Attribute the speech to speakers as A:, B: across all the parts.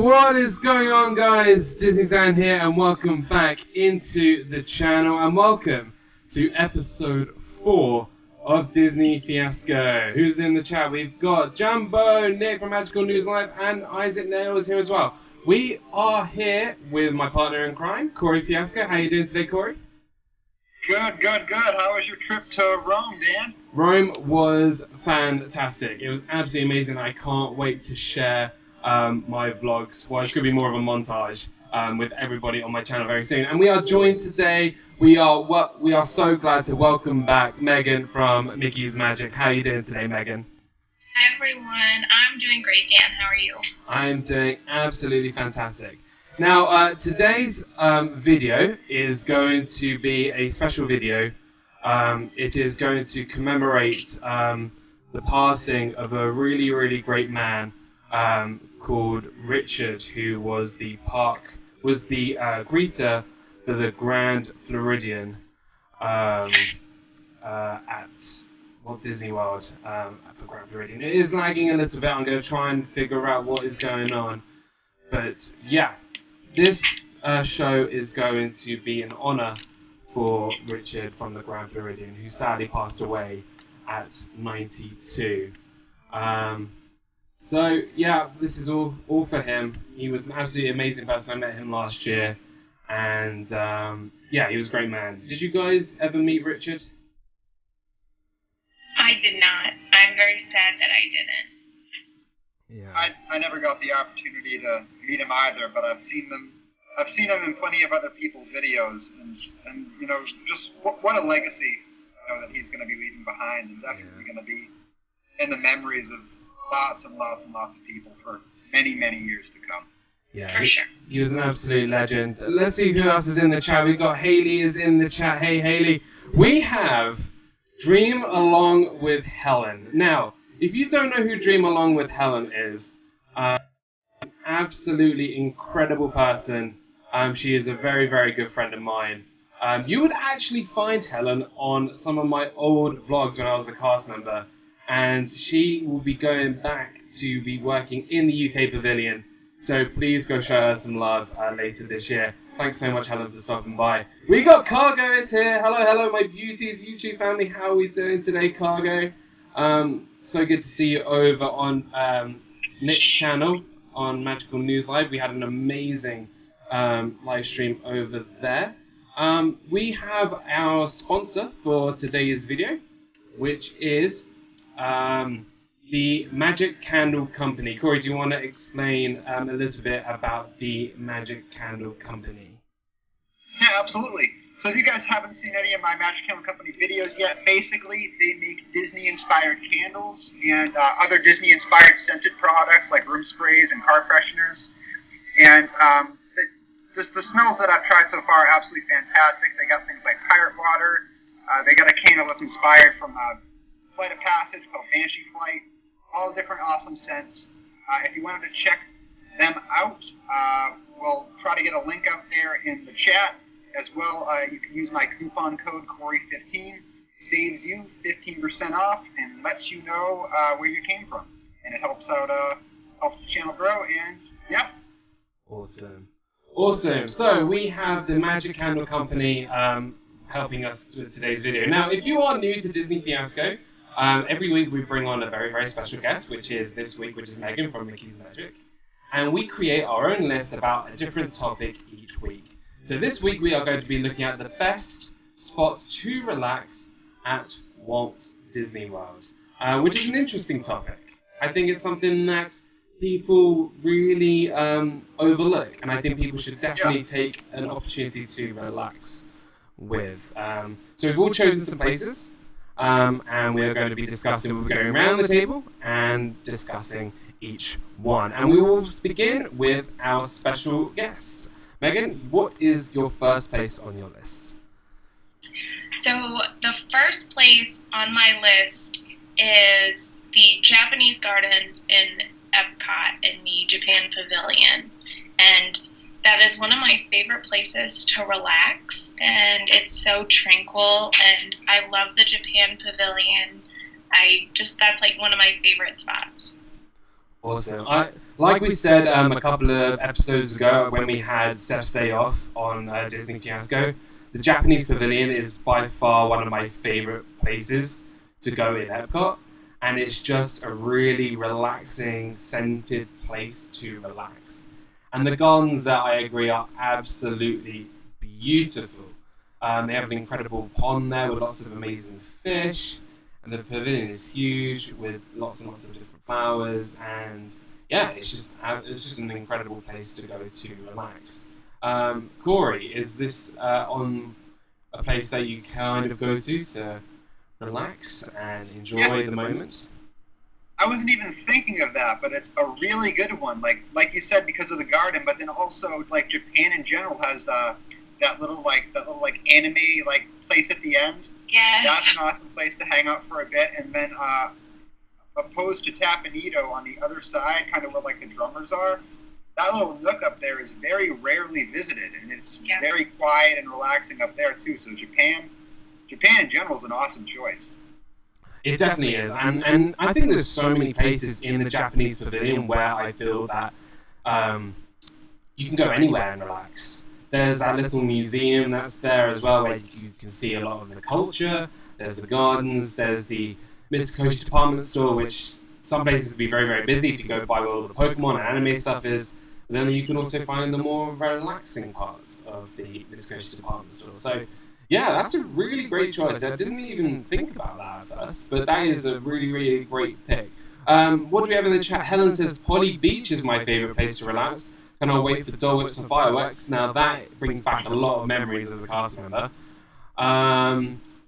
A: What is going on, guys? Disney Zan here, and welcome back into the channel, and welcome to episode 4 of Disney Fiasco. Who's in the chat? We've got Jumbo, Nick from Magical News Live, and Isaac Nail is here as well. We are here with my partner in crime, Corey Fiasco. How are you doing today, Corey?
B: Good. How was your trip to Rome, Dan?
A: Rome was fantastic. It was absolutely amazing. I can't wait to share my vlogs. Well, it could be more of a montage with everybody on my channel very soon. And we are joined today. We are so glad to welcome back Meaghan from Mickey's Magic. How are you doing today, Meaghan?
C: Hi everyone. I'm doing great, Dan. How are you?
A: I'm doing absolutely fantastic. Now, today's video is going to be a special video. It is going to commemorate the passing of a really, really great man called Richard, who was the greeter for the Grand Floridian at Walt Disney World for Grand Floridian. It is lagging a little bit. I'm going to try and figure out what is going on. But yeah, this show is going to be an honor for Richard from the Grand Floridian, who sadly passed away at 92. So yeah, this is all for him. He was an absolutely amazing person. I met him last year, and yeah, he was a great man. Did you guys ever meet Richard?
C: I did not. I'm very sad that I didn't.
A: Yeah.
B: I never got the opportunity to meet him either, but I've seen him in plenty of other people's videos, and you know, just what a legacy that he's going to be leaving behind, and definitely going to be in the memories of lots and lots and lots of people for many, many years to come.
A: Yeah,
C: for sure.
A: He was an absolute legend. Let's see who else is in the chat. We've got Haley is in the chat. Hey, Haley. We have Dream Along with Helen. Now, if you don't know who Dream Along with Helen is, an absolutely incredible person. She is a very, very good friend of mine. You would actually find Helen on some of my old vlogs when I was a cast member, and she will be going back to be working in the UK Pavilion. So please go show her some love later this year. Thanks so much, Helen, for stopping by. We got Cargo is here. Hello, my beauties YouTube family. How are we doing today, Cargo? So good to see you over on Nick's channel on Magical News Live. We had an amazing live stream over there. We have our sponsor for today's video, which is the Magic Candle Company. Corey, do you want to explain a little bit about the Magic Candle Company?
B: Yeah, absolutely. So if you guys haven't seen any of my Magic Candle Company videos yet, basically they make Disney-inspired candles and other Disney-inspired scented products like room sprays and car fresheners. And the smells that I've tried so far are absolutely fantastic. They got things like Pirate Water. They got a candle that's inspired from Flight of Passage called Banshee Flight. All different awesome scents. If you wanted to check them out, we'll try to get a link out there in the chat. As well, you can use my coupon code Corey15. Saves you 15% off and lets you know where you came from. And it helps out, helps the channel grow, and yep.
A: Awesome. So we have the Magic Candle Company helping us with today's video. Now, if you are new to Disney Fiasco, every week we bring on a very, very special guest, which is this week, which is Meaghan from Mickey's Magic. And we create our own list about a different topic each week. So this week we are going to be looking at the best spots to relax at Walt Disney World, which is an interesting topic. I think it's something that people really overlook, and I think people should definitely take an opportunity to relax with. So we've all chosen some places. And we're going to be discussing, we're going around the table and discussing each one. And we will begin with our special guest. Meaghan, what is your first place on your list?
C: So the first place on my list is the Japanese Gardens in Epcot in the Japan Pavilion. And that is one of my favorite places to relax, and it's so tranquil, and I love the Japan Pavilion. That's like one of my favorite spots.
A: Awesome. like we said a couple of episodes ago when we had Steph's Day Off on Disney Fiasco, the Japanese Pavilion is by far one of my favorite places to go in Epcot, and it's just a really relaxing, scented place to relax. And the gardens that I agree are absolutely beautiful. They have an incredible pond there with lots of amazing fish, and the pavilion is huge with lots and lots of different flowers, and yeah, it's just an incredible place to go to relax. Corey, is this on a place that you kind of go to relax and enjoy the moment?
B: I wasn't even thinking of that, but it's a really good one. Like you said, because of the garden, but then also like Japan in general has that little anime like place at the end.
C: Yes.
B: That's an awesome place to hang out for a bit, and then opposed to Tapanito on the other side, kind of where like the drummers are. That little nook up there is very rarely visited, and it's very quiet and relaxing up there too. So Japan in general is an awesome choice.
A: It definitely is, and I think there's so many places in the Japanese Pavilion where I feel that you can go anywhere and relax. There's that little museum that's there as well where you can see a lot of the culture. There's the gardens, there's the Mitsukoshi department store, which some places can be very, very busy if you go by where all the Pokemon and anime stuff is. But then you can also find the more relaxing parts of the Mitsukoshi department store. So yeah, that's a really great choice. I didn't even think about that at first, but that is a really, really great pick. What do we have in the chat? Helen says, Polly Beach is my favourite place to relax. Cannot wait for Dole Whips and fireworks. Now that brings back a lot of memories as a cast member.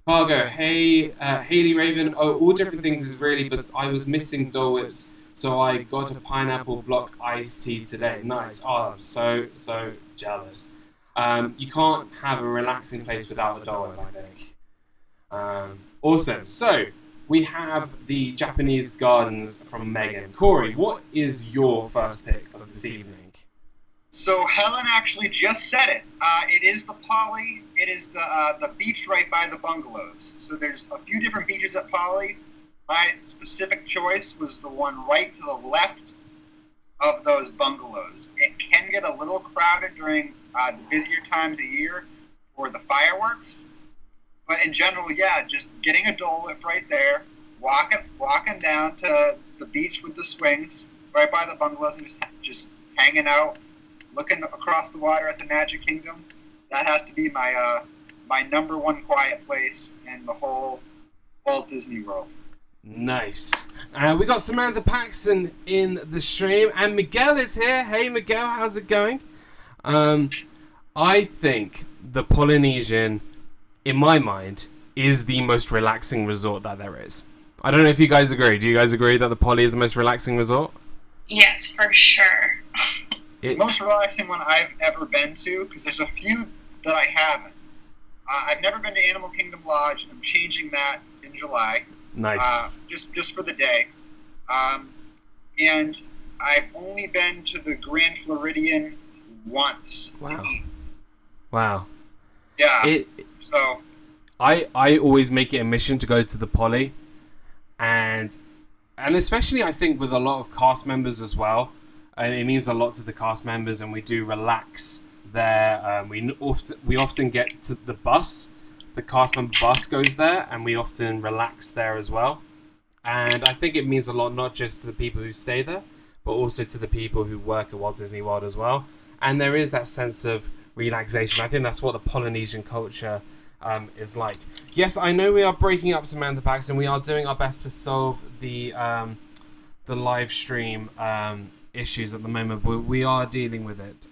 A: Cargo, hey, Haley Raven, all different things is really, but I was missing Dole Whips, so I got a pineapple block iced tea today. Nice. Oh, I'm so jealous. You can't have a relaxing place without a Dole Whip, I think. Awesome. So, we have the Japanese Gardens from Meaghan. Corey, what is your first pick of this evening?
B: So Helen actually just said it. It is the Poly. It is the beach right by the bungalows. So there's a few different beaches at Poly. My specific choice was the one right to the left of those bungalows. It can get a little crowded during the busier times of year for the fireworks. But in general, yeah, just getting a Dole Whip right there, walking down to the beach with the swings right by the bungalows and just hanging out, looking across the water at the Magic Kingdom. That has to be my my number one quiet place in the whole Walt Disney World.
A: Nice. We got Samantha Paxson in the stream, and Miguel is here. Hey Miguel, how's it going? I think the Polynesian, in my mind, is the most relaxing resort that there is. I don't know if you guys agree. Do you guys agree that the Poly is the most relaxing resort?
C: Yes, for sure.
B: The most relaxing one I've ever been to, because there's a few that I haven't. I've never been to Animal Kingdom Lodge. I'm changing that in July.
A: Nice.
B: Just for the day. And I've only been to the Grand Floridian once to eat.
A: Wow.
B: Yeah. So
A: I always make it a mission to go to the Poly, and especially I think with a lot of cast members as well. And it means a lot to the cast members, and we do relax there. We often get to the bus. The cast member bus goes there, and we often relax there as well. And I think it means a lot, not just to the people who stay there, but also to the people who work at Walt Disney World as well. And there is that sense of relaxation. I think that's what the Polynesian culture is like. Yes, I know we are breaking up Samantha Paxson. We are doing our best to solve the live stream issues at the moment, but we are dealing with it.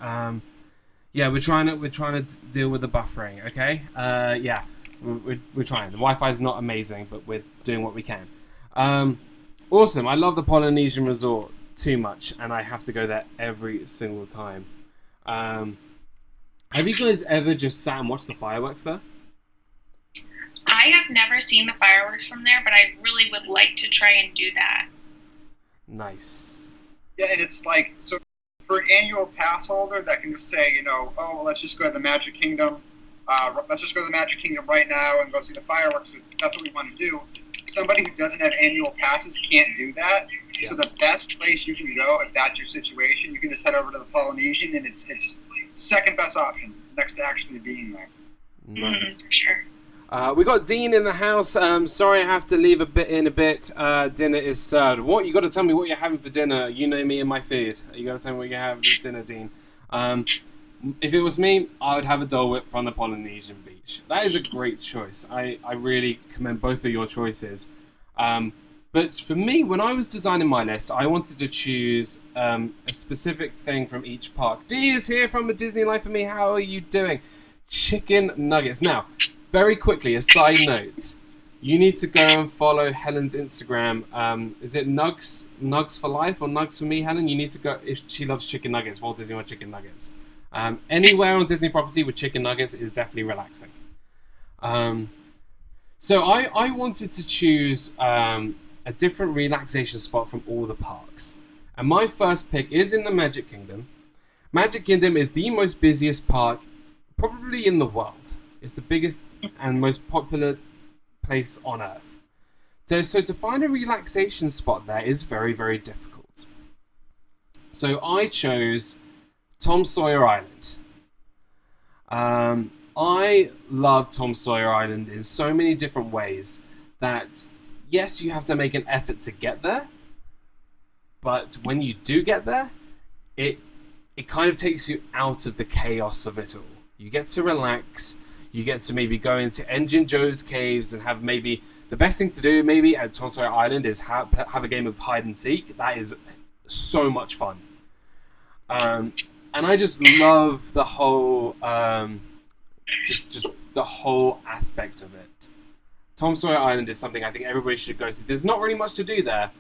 A: Yeah, we're trying to deal with the buffering. Okay. Yeah, we're trying. The Wi-Fi is not amazing, but we're doing what we can. Awesome. I love the Polynesian Resort too much, and I have to go there every single time. Have you guys ever just sat and watched the fireworks there?
C: I have never seen the fireworks from there, but I really would like to try and do that.
A: Nice.
B: Yeah, and it's like, so for an annual pass holder that can just say, oh, let's just go to the Magic Kingdom. Let's just go to the Magic Kingdom right now and go see the fireworks. That's what we want to do. somebody who doesn't have annual passes can't do that.
A: Yeah.
B: So the best place you can go, if that's your situation, you can just head over to the Polynesian, and it's second best option next to actually being there.
A: Nice.
C: Sure.
A: We got Dean in the house. Sorry, I have to leave a bit. Dinner is served. What, you got to tell me what you're having for dinner? You know me and my food. You got to tell me what you're having for dinner, Dean. If it was me, I would have a Dole Whip from the Polynesian beach. That is a great choice. I really commend both of your choices. But for me, when I was designing my list, I wanted to choose a specific thing from each park. Dee is here from A Disney Life for Me. How are you doing? Chicken nuggets. Now, very quickly, a side note. You need to go and follow Helen's Instagram. Is it Nugs for Life or Nugs for Me, Helen? You need to go, if she loves chicken nuggets, Walt Disney World chicken nuggets. Anywhere on Disney property with chicken nuggets is definitely relaxing. So I wanted to choose a different relaxation spot from all the parks. And my first pick is in the Magic Kingdom. Magic Kingdom is the most busiest park probably in the world. It's the biggest and most popular place on Earth. So to find a relaxation spot there is very, very difficult. So I chose Tom Sawyer Island. I love Tom Sawyer Island in so many different ways that, yes, you have to make an effort to get there, but when you do get there, it kind of takes you out of the chaos of it all. You get to relax, you get to maybe go into Engine Joe's caves and have maybe, the best thing to do maybe at Tom Sawyer Island is have a game of hide and seek. That is so much fun. And I just love the whole, just the whole aspect of it. Tom Sawyer Island is something I think everybody should go to. There's not really much to do there,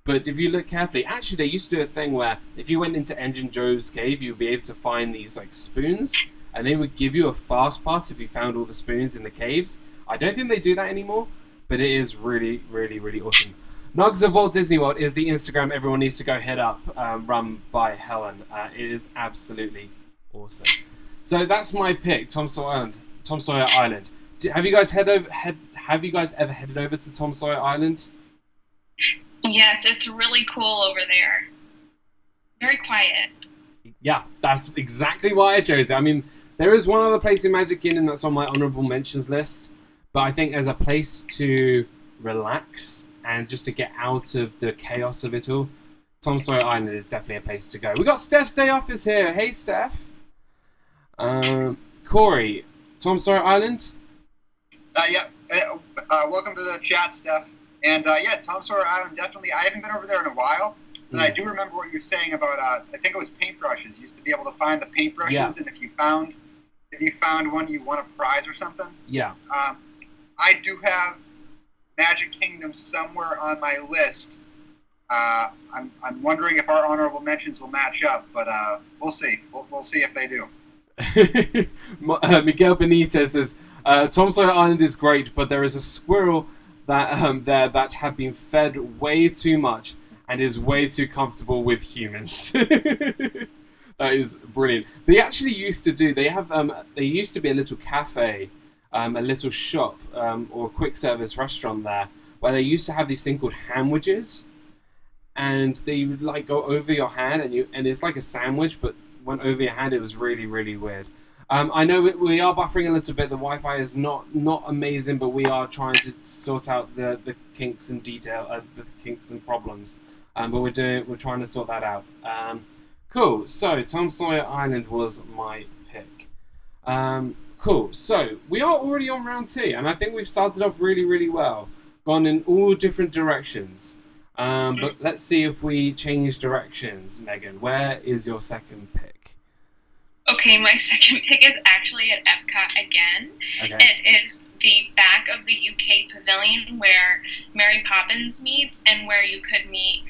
A: but if you look carefully, actually they used to do a thing where if you went into Engine Joe's cave, you'd be able to find these like spoons, and they would give you a fast pass if you found all the spoons in the caves. I don't think they do that anymore, but it is really, really, really awesome. Nugs of Walt Disney World is the Instagram everyone needs to go hit up, run by Helen. It is absolutely awesome. So that's my pick, Tom Sawyer Island. Have you guys have you guys ever headed over to Tom Sawyer Island?
C: Yes, it's really cool over there. Very quiet.
A: Yeah, that's exactly why I chose it. I mean, there is one other place in Magic Kingdom that's on my honorable mentions list, but I think as a place to relax and just to get out of the chaos of it all, Tom Sawyer Island is definitely a place to go. We got Steph's Day Off is here. Hey, Steph. Corey, Tom Sawyer Island?
B: Welcome to the chat, Steph. And Tom Sawyer Island, definitely. I haven't been over there in a while, but I do remember what you were saying about, I think it was paintbrushes. You used to be able to find the paintbrushes, and if you found one, you won a prize or something. Yeah. I do have Magic Kingdom somewhere on my list. I'm wondering if our honorable mentions will match up, but we'll see. We'll see if they do.
A: Miguel Benitez says, Tom Sawyer Island is great, but there is a squirrel that have been fed way too much and is way too comfortable with humans. That is brilliant. They actually used to do, there used to be a little cafe, a little shop, or a quick service restaurant there, where they used to have this thing called hamwidges, and they would like go over your hand, and it's like a sandwich, but went over your hand. It was really, really weird. I know we are buffering a little bit. The Wi-Fi is not amazing, but we are trying to sort out the kinks and the kinks and problems. But we're trying to sort that out. Cool. So Tom Sawyer Island was my pick. Cool. So we are already on round 2, and I think we've started off really, really well. Gone in all different directions. But let's see if we change directions. Meaghan, where is your second pick?
C: Okay, my second pick is actually at Epcot again. Okay. It is the back of the UK Pavilion where Mary Poppins meets, and where you could meet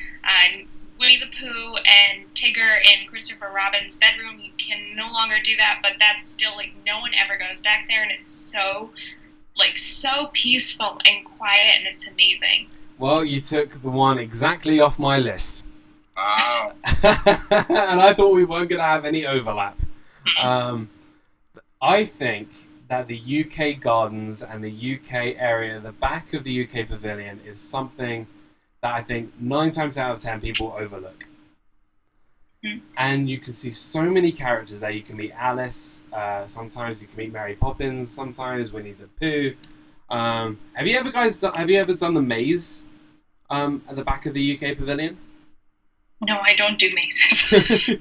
C: Winnie the Pooh and Tigger in Christopher Robin's bedroom. You can no longer do that, but that's still, like, no one ever goes back there, and it's so peaceful and quiet, and it's amazing.
A: Well, you took the one exactly off my list.
B: Wow.
A: And I thought we weren't going to have any overlap. I think that the UK gardens and the UK area, the back of the UK pavilion, is something that I think 9 times out of 10 people overlook. And you can see so many characters there. You can meet Alice. Sometimes you can meet Mary Poppins. Sometimes Winnie the Pooh. Have you ever done the maze at the back of the UK pavilion?
C: No, I don't do mazes.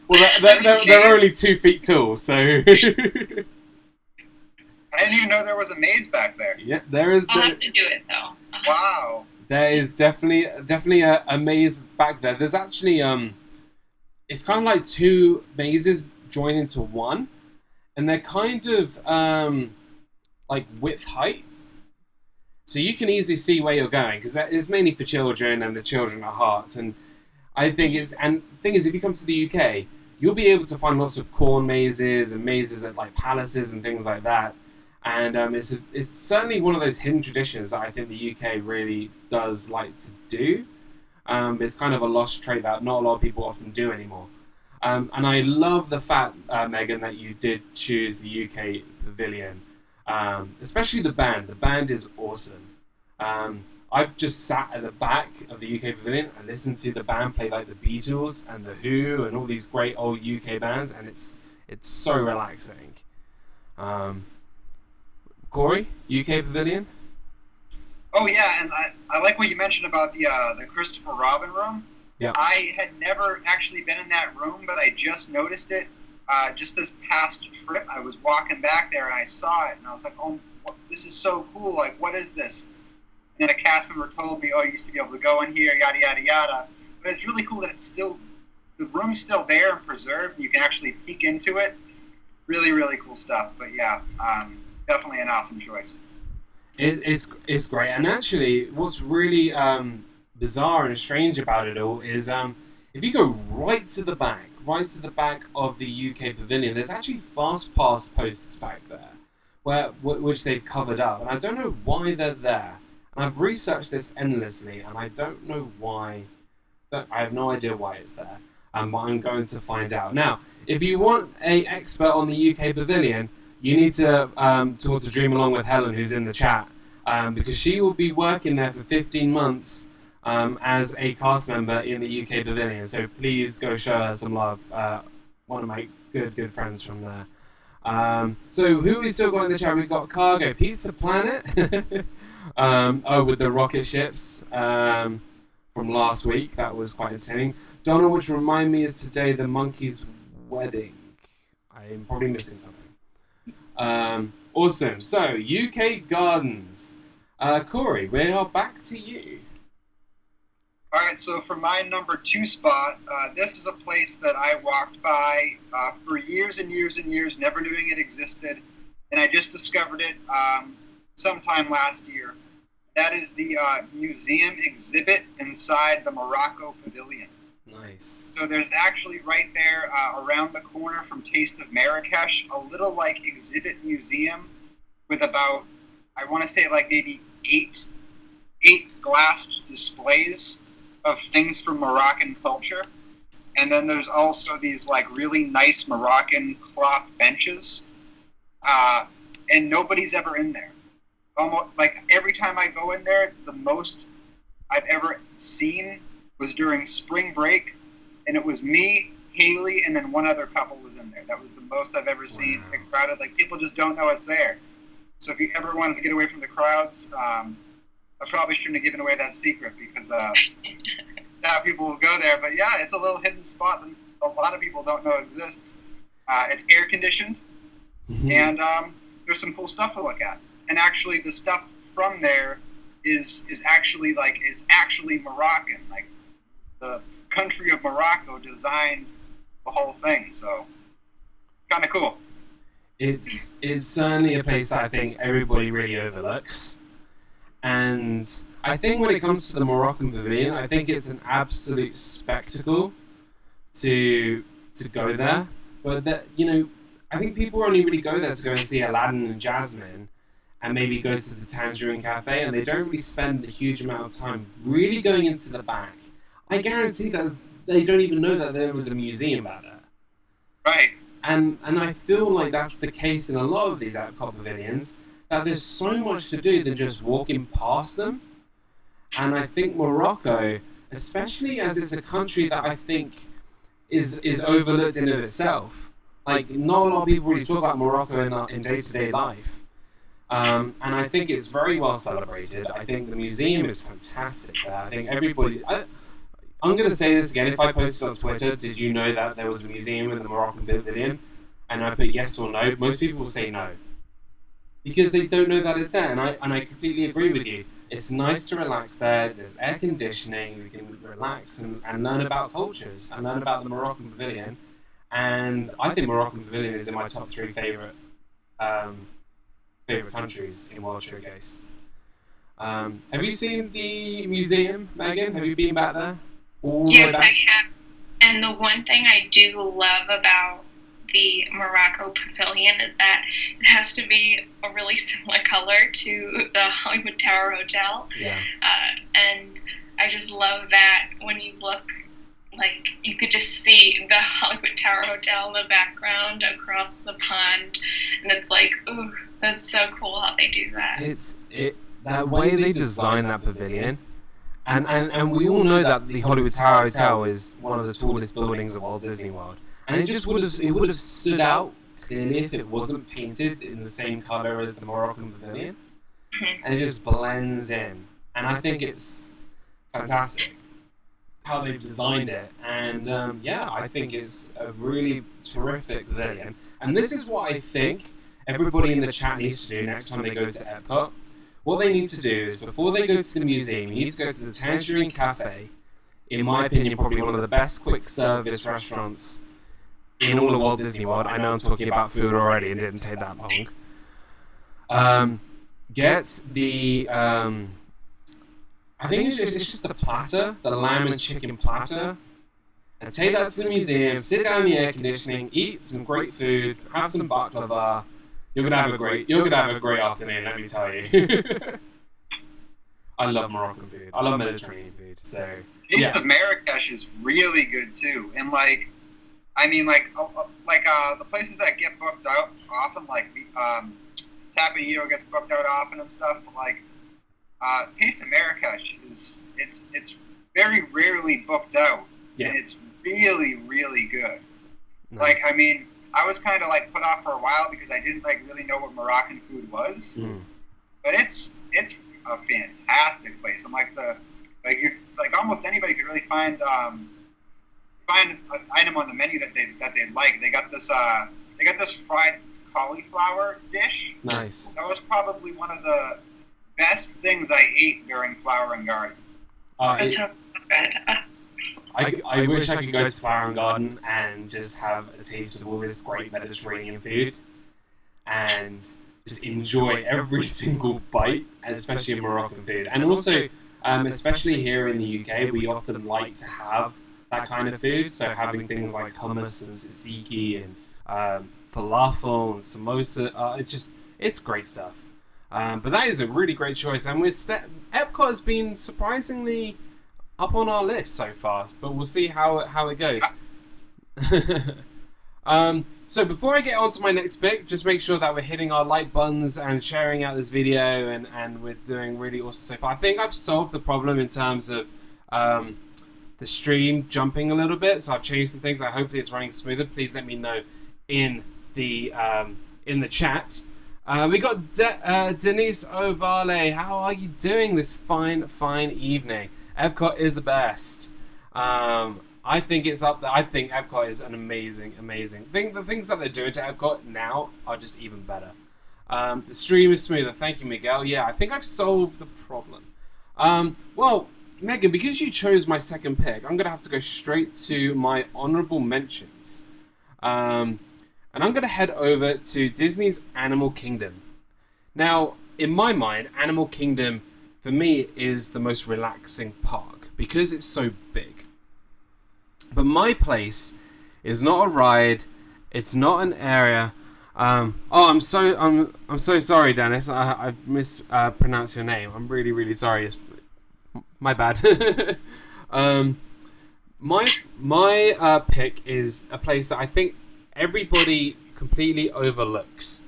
A: Well, they're only 2 feet tall, so.
B: I didn't even know there was a maze back there.
A: Yeah, there is.
C: I'll have to do it though.
B: Wow.
A: There is definitely a maze back there. There's actually it's kind of like 2 mazes joined into one, and they're kind of like width height, so you can easily see where you're going because that is mainly for children and the children at heart. And I think the thing is, if you come to the UK, you'll be able to find lots of corn mazes and mazes at like palaces and things like that. And it's certainly one of those hidden traditions that I think the UK really does like to do. It's kind of a lost trait that not a lot of people often do anymore. And I love the fact, Meaghan, that you did choose the UK pavilion, especially the band. The band is awesome. I've just sat at the back of the UK pavilion and listened to the band play like the Beatles and the Who and all these great old UK bands, and it's so relaxing. Corey, UK pavilion?
B: Oh yeah, and I like what you mentioned about the Christopher Robin room.
A: Yeah.
B: I had never actually been in that room, but I just noticed it just this past trip. I was walking back there and I saw it, and I was like, oh, this is so cool. Like, what is this? And then a cast member told me, oh, you used to be able to go in here, yada, yada, yada. But it's really cool that the room's still there and preserved, and you can actually peek into it. Really, really cool stuff. But yeah, definitely an awesome choice.
A: It's great, and actually, what's really bizarre and strange about it all is if you go right to the back of the UK pavilion, there's actually fast pass posts back there, which they've covered up, and I don't know why they're there. And I've researched this endlessly, and I don't know why. I have no idea why it's there, but I'm going to find out now. If you want an expert on the UK pavilion, you need to talk to Dream Along with Helen, who's in the chat, because she will be working there for 15 months as a cast member in the UK pavilion. So please go show her some love. One of my good friends from there. So who we still got in the chat? We've got Cargo, Pizza Planet. With the rocket ships from last week. That was quite entertaining. Donald, which remind me, is today the monkey's wedding. I'm probably missing something. Awesome. So, UK Gardens. Corey, we are back to you.
B: Alright, so for my number 2 spot, this is a place that I walked by for years and years and years, never knowing it existed, and I just discovered it sometime last year. That is the museum exhibit inside the Morocco Pavilion.
A: Nice.
B: So there's actually right there around the corner from Taste of Marrakesh, a little like exhibit museum with about, I want to say like maybe eight glassed displays of things from Moroccan culture. And then there's also these like really nice Moroccan cloth benches. And nobody's ever in there. Almost like every time I go in there, the most I've ever seen was during spring break, and it was me, Haley, and then one other couple was in there. That was the most I've ever seen. Wow. Crowded, like people just don't know it's there. So if you ever wanted to get away from the crowds, I probably shouldn't have given away that secret because now people will go there. But yeah, it's a little hidden spot that a lot of people don't know exists. It's air conditioned, and there's some cool stuff to look at. And actually, the stuff from there is actually like it's actually Moroccan. Like the country of Morocco designed the whole thing. So kind of cool.
A: It's certainly a place that I think everybody really overlooks. And I think when it comes to the Moroccan Pavilion, I think it's an absolute spectacle to go there. But that, I think people only really go there to go and see Aladdin and Jasmine and maybe go to the Tangerine Cafe, and they don't really spend a huge amount of time really going into the back. I guarantee that they don't even know that there was a museum about it.
B: Right.
A: And I feel like that's the case in a lot of these Epcot pavilions, that there's so much to do than just walking past them. And I think Morocco, especially as it's a country that I think is overlooked in of itself. Like, not a lot of people really talk about Morocco in day-to-day life. And I think it's very well celebrated. I think the museum is fantastic there. I think everybody... I'm going to say this again. If I posted on Twitter, did you know that there was a museum in the Moroccan pavilion? And I put yes or no, most people will say no. Because they don't know that it's there. And I completely agree with you. It's nice to relax there. There's air conditioning. You can relax and learn about cultures and learn about the Moroccan pavilion. And I think Moroccan pavilion is in my top 3 favorite countries in World Showcase. Have you seen the museum, Meaghan? Have you been back there?
C: Yes, I have. And the one thing I do love about the Morocco Pavilion is that it has to be a really similar color to the Hollywood Tower Hotel.
A: Yeah.
C: And I just love that when you look, like, you could just see the Hollywood Tower Hotel in the background across the pond. And it's like, ooh, that's so cool how they do that.
A: That way they design that pavilion. And we all know that the Hollywood Tower Hotel is one of the tallest buildings of Walt Disney World. And it would have stood out clearly if it wasn't painted in the same color as the Moroccan pavilion. And it just blends in. And I think it's fantastic how they've designed it. And I think it's a really terrific pavilion. And this is what I think everybody in the chat needs to do next time they go to Epcot. What they need to do is, before they go to the museum, you need to go to the Tangerine Cafe. In my opinion, probably one of the best quick service restaurants in all of Walt Disney World. I know I'm talking about food already and didn't take that long. Get the, I think it's just the platter, the lamb and chicken platter, and take that to the museum, sit down in the air conditioning, eat some great food, have some baklava. You're gonna have a great afternoon, let me tell you. I love Moroccan food. I love Mediterranean food. So
B: Taste of Marrakesh is really good too, and the places that get booked out often, like Tapanito gets booked out often and stuff. But Taste of Marrakesh it's very rarely booked out, and it's really really good.
A: Nice.
B: I was kind of put off for a while because I didn't really know what Moroccan food was, but it's a fantastic place. And almost anybody could really find an item on the menu that they like. They got this fried cauliflower dish.
A: Nice.
B: That was probably one of the best things I ate during Flower and Garden.
C: That sounds so good.
A: I wish I could go to Flower and Garden and just have a taste of all this great Mediterranean food and just enjoy every single bite, and especially Moroccan food. And also, especially here in the UK, we often like to have that kind of food. So having things like hummus and tzatziki and falafel and samosa, it's great stuff. But that is a really great choice. And Epcot has been surprisingly up on our list so far, but we'll see how it goes. So before I get on to my next pick, just make sure that we're hitting our like buttons and sharing out this video, and we're doing really awesome so far. I think I've solved the problem in terms of the stream jumping a little bit, so I've changed some things. Hopefully it's running smoother. Please let me know in the chat. We got Denise Ovale. How are you doing this fine evening? Epcot is the best. I think it's up there. I think Epcot is an amazing thing. The things that they're doing to Epcot now are just even better. The stream is smoother. Thank you, Miguel. Yeah, I think I've solved the problem. Well, Meaghan, because you chose my second pick, I'm going to have to go straight to my honorable mentions. And I'm going to head over to Disney's Animal Kingdom. Now, in my mind, Animal Kingdom, for me, is the most relaxing park because it's so big. But my place is not a ride. It's not an area. I'm so sorry, Dennis. I mispronounced your name. I'm really sorry. It's my bad. My pick is a place that I think everybody completely overlooks.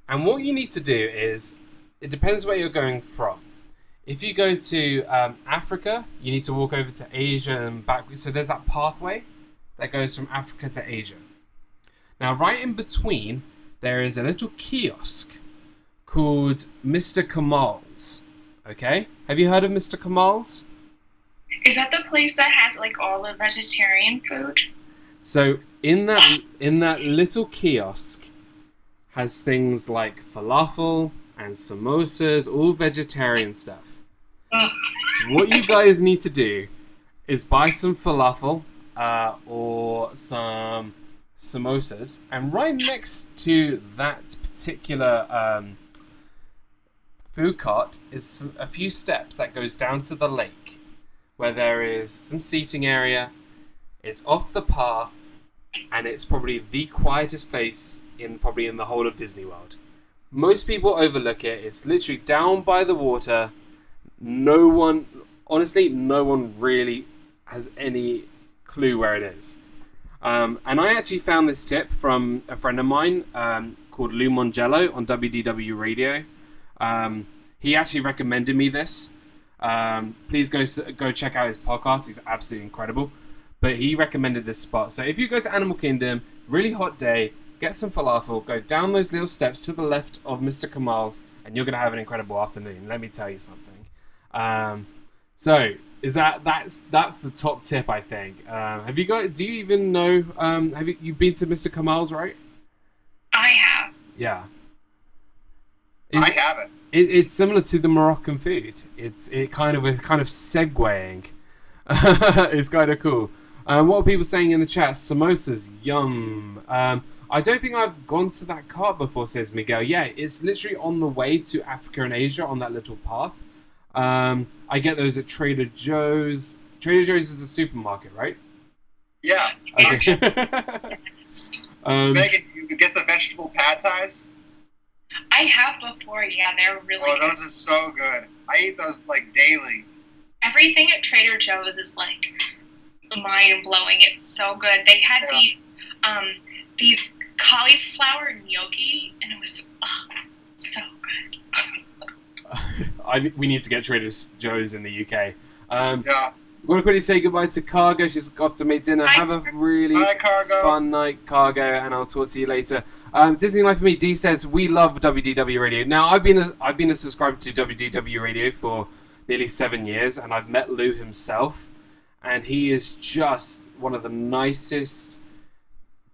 A: And what you need to do is, it depends where you're going from. If you go to Africa, you need to walk over to Asia and back. So there's that pathway that goes from Africa to Asia. Now, right in between, there is a little kiosk called Mr. Kamal's. Okay? Have you heard of Mr. Kamal's?
C: Is that the place that has like all the vegetarian food?
A: So in that little kiosk has things like falafel and samosas, all vegetarian stuff. What you guys need to do is buy some falafel or some samosas, and right next to that particular food cart is a few steps that goes down to the lake, where there is some seating area. It's off the path, and it's probably the quietest place in the whole of Disney World. Most people overlook it. It's literally down by the water. No one really has any clue where it is. And I actually found this tip from a friend of mine called Lou Mongello on WDW Radio. He actually recommended me this. Please go check out his podcast. He's absolutely incredible. But he recommended this spot. So if you go to Animal Kingdom, really hot day, get some falafel, go down those little steps to the left of Mr. Kamal's, and you're going to have an incredible afternoon. Let me tell you something. So is that's the top tip, I think. Do you even know, you've been to Mr. Kamal's, right?
C: I have.
A: Yeah.
B: I haven't.
A: It's similar to the Moroccan food. We're kind of segueing. It's kind of cool. What are people saying in the chat? Samosas, yum. I don't think I've gone to that cart before, says Miguel. Yeah, it's literally on the way to Africa and Asia on that little path. I get those at Trader Joe's. Trader Joe's is a supermarket, right?
B: Yeah.
A: Okay.
B: Meaghan, you could get the vegetable pad thais.
C: I have before, yeah, they're really good.
B: Those are so good. I eat those like daily.
C: Everything at Trader Joe's is like mind-blowing. It's so good. They had these cauliflower gnocchi, and it was so good.
A: We need to get Trader Joe's in the UK.
B: Yeah.
A: I want to quickly say goodbye to Cargo. She's off to make dinner. Have a really fun night, Cargo, and I'll talk to you later. Disney Life for Me, D says, we love WDW Radio. Now, I've been a subscriber to WDW Radio for nearly 7 years, and I've met Lou himself, and he is just one of the nicest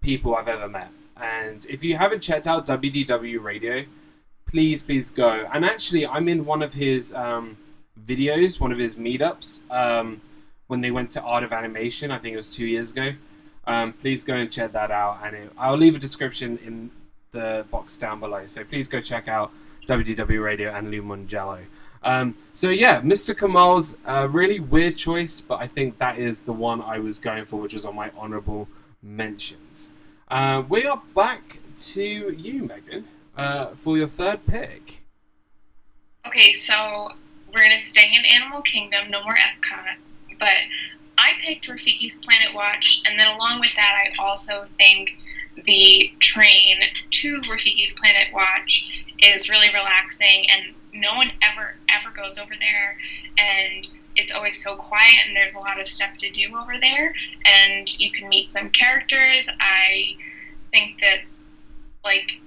A: people I've ever met. And if you haven't checked out WDW Radio, please go. And actually, I'm in one of his videos, one of his meetups, when they went to Art of Animation. I think it was 2 years ago. Please go and check that out, and I'll leave a description in the box down below. So please go check out WDW Radio and Lou Mongello. So yeah, Mr. Kamal's really weird choice, but I think that is the one I was going for, which was on my honourable mentions. We are back to you, Meaghan, for your third pick.
C: Okay, so we're going to stay in Animal Kingdom, no more Epcot, but I picked Rafiki's Planet Watch, and then along with that, I also think the train to Rafiki's Planet Watch is really relaxing, and no one ever goes over there, and it's always so quiet, and there's a lot of stuff to do over there, and you can meet some characters. I think that, like,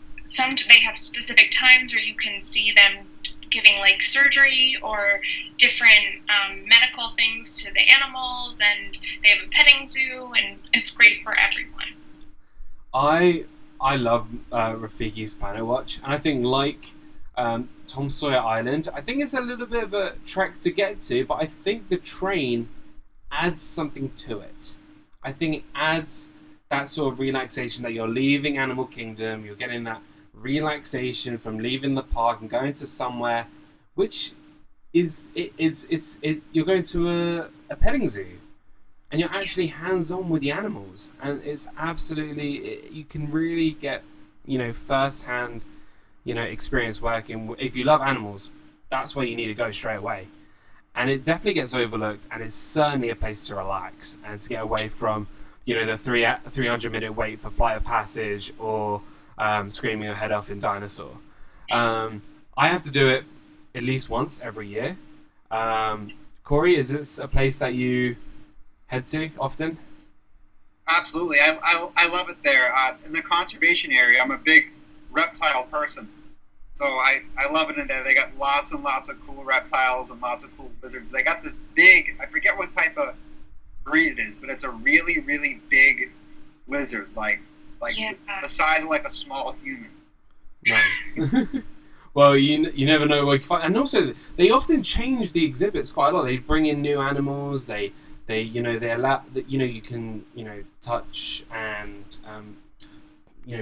C: they have specific times where you can see them giving like surgery or different medical things to the animals, and they have a petting zoo, and it's great for everyone.
A: I love Rafiki's Planet Watch, and I think like Tom Sawyer Island, I think it's a little bit of a trek to get to, but I think the train adds something to it. I think it adds that sort of relaxation that you're leaving Animal Kingdom, you're getting that relaxation from leaving the park and going to somewhere which is you're going to a petting zoo, and you're actually hands-on with the animals, and it's absolutely you can really get first-hand experience working. If you love animals, that's where you need to go straight away, and it definitely gets overlooked, and it's certainly a place to relax and to get away from the 300-minute wait for Flight of Passage or screaming your head off in Dinosaur. I have to do it at least once every year. Corey, is this a place that you head to often?
B: Absolutely. I love it there. In the conservation area, I'm a big reptile person. So I love it in there. They got lots and lots of cool reptiles and lots of cool lizards. They got this big, I forget what type of breed it is, but it's a really, really big lizard, like the size of like a small human.
A: Nice. Well, you never know where you can find, and also they often change the exhibits quite a lot. They bring in new animals. They allow that you can touch and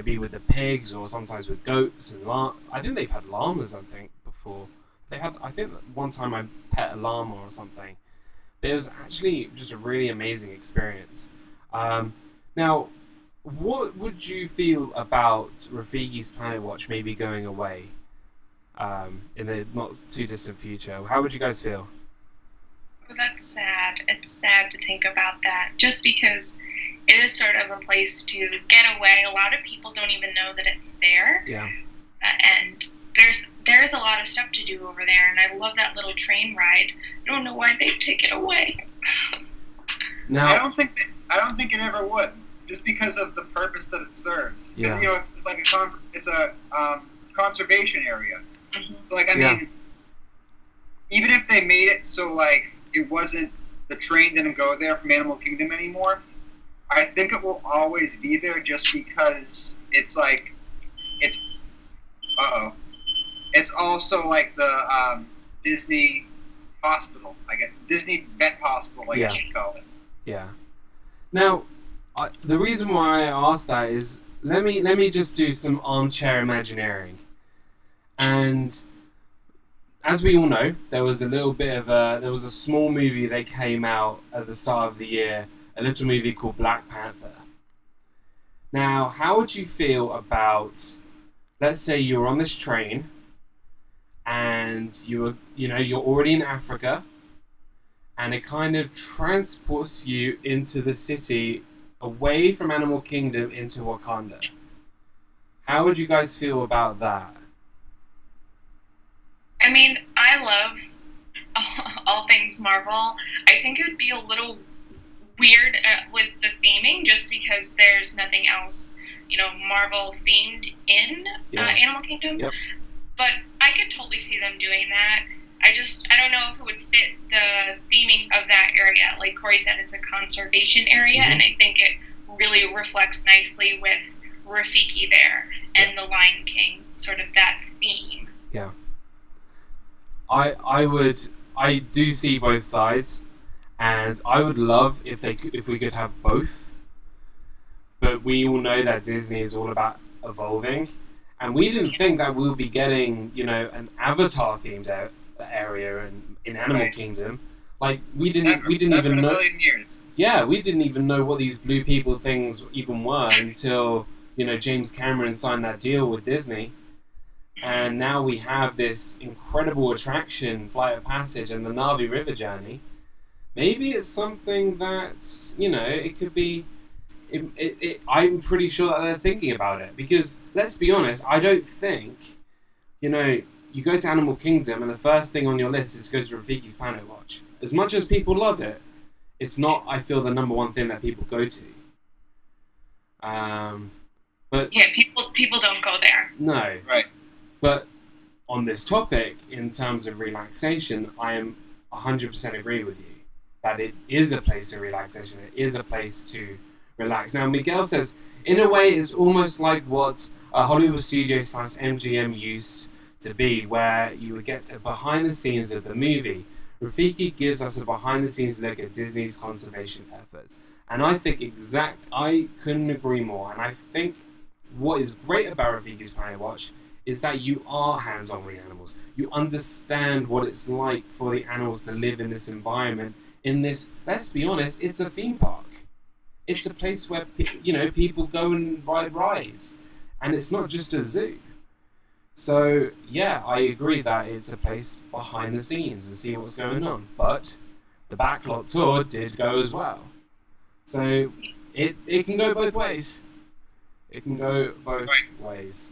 A: be with the pigs, or sometimes with goats and I think they've had llamas. I think before I think one time I pet a llama or something. But it was actually just a really amazing experience. Now, what would you feel about Rafiki's Planet Watch maybe going away in the not too distant future? How would you guys feel?
C: Well, that's sad. It's sad to think about that, just because it is sort of a place to get away. A lot of people don't even know that it's there.
A: Yeah.
C: And there's a lot of stuff to do over there, and I love that little train ride. I don't know why they take it away.
A: No,
B: I don't think it ever would, just because of the purpose that it serves.
A: Yeah.
B: It's like it's a conservation area.
C: Mm-hmm.
B: So I mean, even if they made it so like it wasn't, the train didn't go there from Animal Kingdom anymore, I think it will always be there, just because it's like it's also like the Disney hospital, Disney Vet Hospital, I guess you'd call it.
A: Yeah. Now, the reason why I asked that is let me just do some armchair imagineering. And as we all know, there was a small movie that came out at the start of the year, a little movie called Black Panther. Now, how would you feel about, let's say you're on this train and you're already in Africa, and it kind of transports you into the city away from Animal Kingdom into Wakanda. How would you guys feel about that?
C: I mean, I love all things Marvel. I think it would be a little weird with the theming, just because there's nothing else, Marvel themed in Animal Kingdom.
A: Yep.
C: But I could totally see them doing that. I don't know if it would fit the theming of that area. Like Corey said, it's a conservation area, and I think it really reflects nicely with Rafiki there and the Lion King, sort of that theme.
A: Yeah. I do see both sides, and I would love if we could have both. But we all know that Disney is all about evolving, and we didn't think that we'll be getting, an Avatar themed area in Animal Kingdom. Like we didn't even know. Yeah, we didn't even know what these blue people things even were until James Cameron signed that deal with Disney. And now we have this incredible attraction, Flight of Passage, and the Na'vi River Journey. Maybe it's something that, it could be... I'm pretty sure that they're thinking about it. Because, let's be honest, I don't think, you go to Animal Kingdom and the first thing on your list is to go to Rafiki's Planet Watch. As much as people love it, it's not, I feel, the number one thing that people go to. But
C: yeah, people don't go there.
A: No.
B: Right.
A: But on this topic, in terms of relaxation, I am 100% agree with you that it is a place of relaxation. It is a place to relax. Now, Miguel says, in a way, it's almost like what Hollywood Studios / MGM used to be, where you would get a behind the scenes of the movie. Rafiki gives us a behind the scenes look at Disney's conservation efforts. And I think I couldn't agree more. And I think what is great about Rafiki's Planet Watch is that you are hands-on with the animals. You understand what it's like for the animals to live in this environment. In this, let's be honest, it's a theme park. It's a place where people go and ride rides, and it's not just a zoo. So yeah, I agree that it's a place behind the scenes and see what's going on. But the backlot tour did go as well. So it can go both ways. It can go both ways.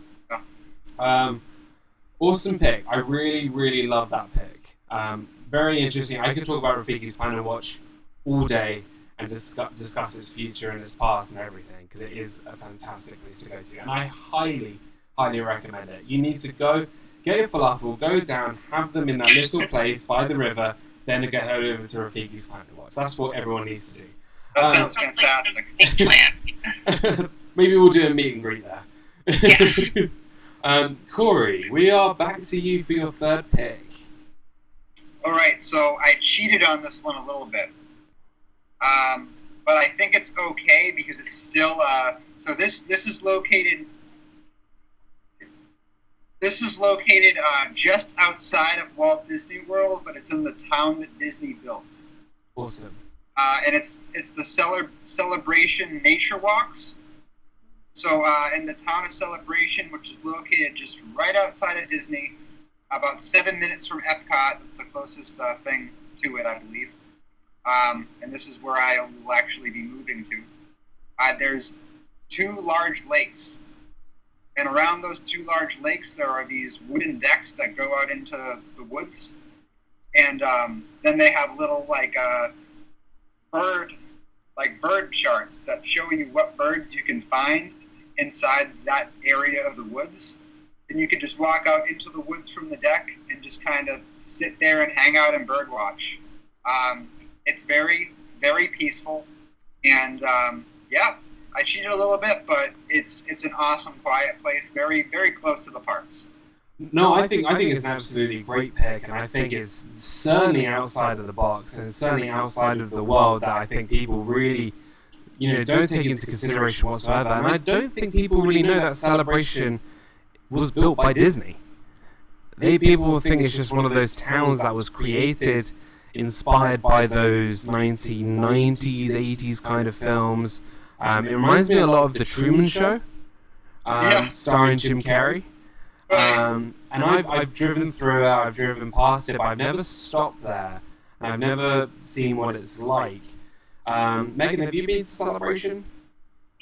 A: Awesome pick. I really, really love that pick. Very interesting. I could talk about Rafiki's Planet Watch all day and discuss its future and its past and everything, because it is a fantastic place to go to. And I highly, highly recommend it. You need to go, get your falafel, go down, have them in that little place by the river, then get over to Rafiki's Planet Watch. That's what everyone needs to do.
B: That sounds fantastic.
C: Big plan.
A: Maybe we'll do a meet and greet there.
C: Yeah.
A: Corey, we are back to you for your third pick.
B: All right, so I cheated on this one a little bit. But I think it's okay because it's still so this is located just outside of Walt Disney World, but it's in the town that Disney built.
A: Awesome.
B: And it's the Celebration Nature Walks. So in the town of Celebration, which is located just right outside of Disney, about 7 minutes from Epcot, that's the closest thing to it, I believe. And this is where I will actually be moving to. There's 2 large lakes. And around those 2 large lakes, there are these wooden decks that go out into the woods. And then they have little, bird charts that show you what birds you can find inside that area of the woods. And you can just walk out into the woods from the deck and just kind of sit there and hang out and bird watch. It's very, very peaceful, and I cheated a little bit, but it's an awesome, quiet place, very, very close to the parks.
A: No, I think it's an absolutely great pick, and I think it's certainly outside of the box, and certainly outside of the world that I think people really, don't take into consideration whatsoever. And I don't think people really know that Celebration was built by Disney. People think it's just one of those towns that was created, inspired by those 1990s, 80s kind of films. It reminds me a lot of The Truman Show, starring Jim Carrey. And I've driven through it, I've driven past it, but I've never stopped there. And I've never seen what it's like. Meaghan, have you been to Celebration?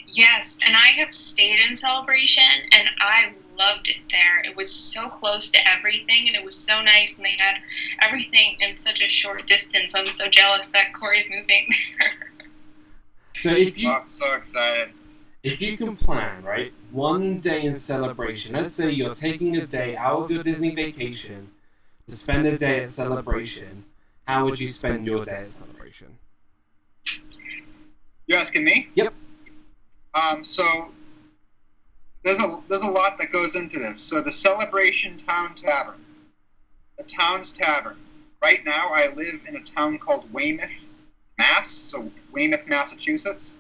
C: Yes, and I have stayed in Celebration, and I loved it there. It was so close to everything, and it was so nice, and they had everything in such a short distance. I'm so jealous that Corey's moving there.
A: So
B: I'm so excited.
A: If you can plan, right, one day in Celebration, let's say you're taking a day out of your Disney vacation to spend a day at Celebration, how would you spend your day at Celebration?
B: You asking me?
A: Yep.
B: So there's a lot that goes into this. So the Celebration Town Tavern, the town's tavern. Right now, I live in a town called Weymouth, Mass. So Weymouth, Massachusetts,